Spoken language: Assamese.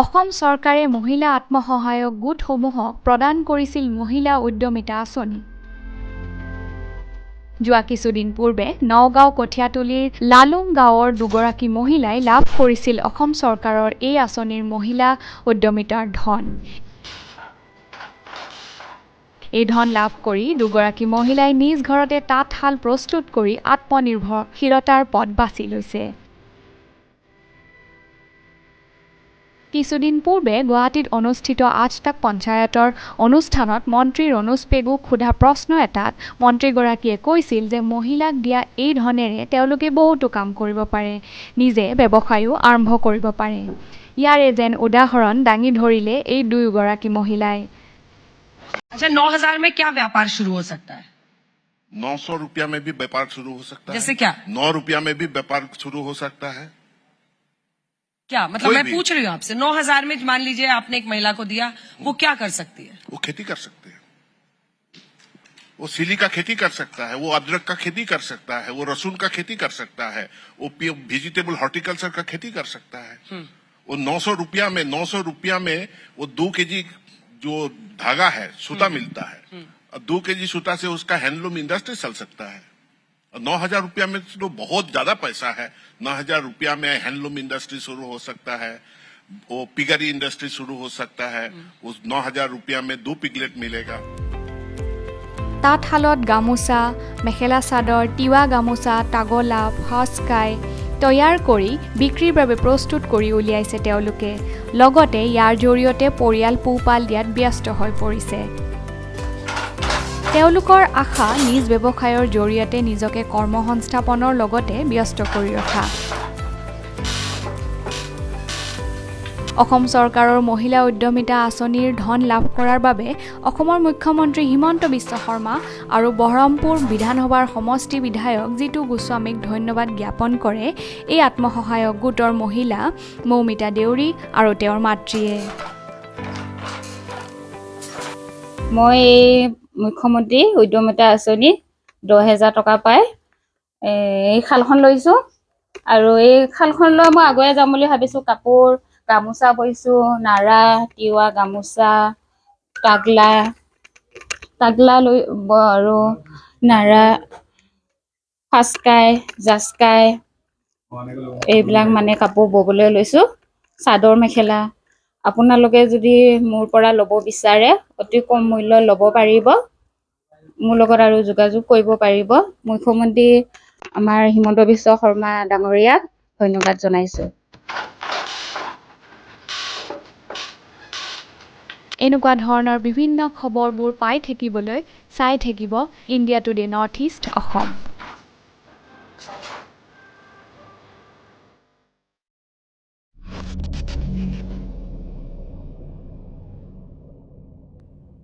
অসম চৰকাৰে মহিলা আত্মসহায়ক গোটসমূহক প্ৰদান কৰিছিল মহিলা উদ্যমিতা আঁচনি। যোৱা কিছুদিন পূৰ্বে নগাঁও কঠীয়াতলীৰ লালুং গাঁৱৰ দুগৰাকী মহিলাই লাভ কৰিছিল অসম চৰকাৰৰ এই আঁচনিৰ মহিলা উদ্যমিতাৰ ধন। এই ধন লাভ কৰি দুগৰাকী মহিলাই নিজ ঘৰতে তাঁতশাল প্ৰস্তুত কৰি আত্মনিৰ্ভৰশীলতাৰ পথ বাছি লৈছে। কিছুদিন পূৰ্বে গুৱাহাটীত অনুষ্ঠিত আজতাক পঞ্চায়তৰ অনুষ্ঠানত মন্ত্ৰী ৰণোজ পেগুক সোধা প্ৰশ্ন এটাত মন্ত্ৰীগৰাকীয়ে কৈছিল যে মহিলাক দিয়া এই ধনেৰে তেওঁলোকে বহুতো কাম কৰিব পাৰে, নিজে ব্যৱসায়ো আৰম্ভ কৰিব পাৰে। ইয়াৰে যেন উদাহৰণ দাঙি ধৰিলে এই দুয়োগৰাকী মহিলাই। अच्छा 9,000 में क्या व्यापार शुरू हो सकता है? 900 रुपया में भी व्यापार शुरू हो सकता है। जैसे क्या? 9 रुपया में भी व्यापार शुरू हो सकता है। क्या मतलब मैं पूछ रही हूँ आपसे 9,000 में मान लीजिए आपने एक महिला को दिया, वो क्या कर सकती है? वो खेती कर सकते हैं, वो सिली का खेती कर सकता है, वो अदरक का खेती कर सकता है, वो लहसुन का खेती कर सकता है, वो वेजिटेबल हॉर्टिकल्चर का खेती कर सकता है। वो 900 रुपया में वो 2 केजी जो धागा है सूता मिलता है, और 2 केजी सूता से उसका हैंडलूम इंडस्ट्री चल सकता है। 9,000 रुपया में तो बहुत ज्यादा पैसा है। 9,000 रुपया में हैंडलूम इंडस्ट्री शुरू हो सकता है, वो पिगरी इंडस्ट्री शुरू हो सकता है। उस 9,000 रुपया में 2 पिगलेट मिलेगा। তাঁতশালত গামোচা, মেখেলা চাদৰ, তিৱা গামোচা, তাগলা, ফাচকাই তৈয়াৰ কৰি বিক্ৰীৰ বাবে প্ৰস্তুত কৰি উলিয়াইছে তেওঁলোকে। লগতে ইয়াৰ জৰিয়তে পৰিয়াল পোহপাল দিয়াত ব্যস্ত হৈ পৰিছে। তেওঁলোকৰ আশা নিজ ব্যৱসায়ৰ জৰিয়তে নিজকে কৰ্মসংস্থাপনৰ লগতে ব্যস্ত কৰি ৰখা। অসম চৰকাৰৰ মহিলা উদ্যমিতা আঁচনিৰ ধন লাভ কৰাৰ বাবে অসমৰ মুখ্যমন্ত্ৰী হিমন্ত বিশ্ব শৰ্মা আৰু বহৰমপুৰ বিধানসভাৰ সমষ্টি বিধায়ক জিতু গোস্বামীক ধন্যবাদ জ্ঞাপন কৰে এই আত্মসহায়ক গোটৰ মহিলা মৌমিতা দেউৰী আৰু তেওঁৰ মাতৃয়ে। মই এই মুখ্যমন্ত্ৰী উদ্যমিতা আঁচনি 10,000 টকা পাই এই শালখন লৈছোঁ আৰু এই শালখন লৈ মই আগুৱাই যাম বুলি ভাবিছোঁ। কাপোৰ গামোচা বৈছোঁ, নাৰা, তিৱা গামোচা, তাগলা লৈ আৰু নাৰা, ফাচকাই, জাচকাই এইবিলাক মানে কাপোৰ ববলৈ লৈছোঁ। চাদৰ মেখেলা আপোনালোকে যদি মোৰ পৰা ল'ব বিচাৰে অতি কম মূল্যত ল'ব পাৰিব। মোৰ লগত আৰু যোগাযোগ কৰিব পাৰিব। মুখ্যমন্ত্ৰী আমাৰ হিমন্ত বিশ্ব শৰ্মা ডাঙৰীয়াক ধন্যবাদ জনাইছোঁ। এনেকুৱা ধৰণৰ বিভিন্ন খবৰবোৰ পাই থাকিবলৈ চাই থাকিব India today north east Assam.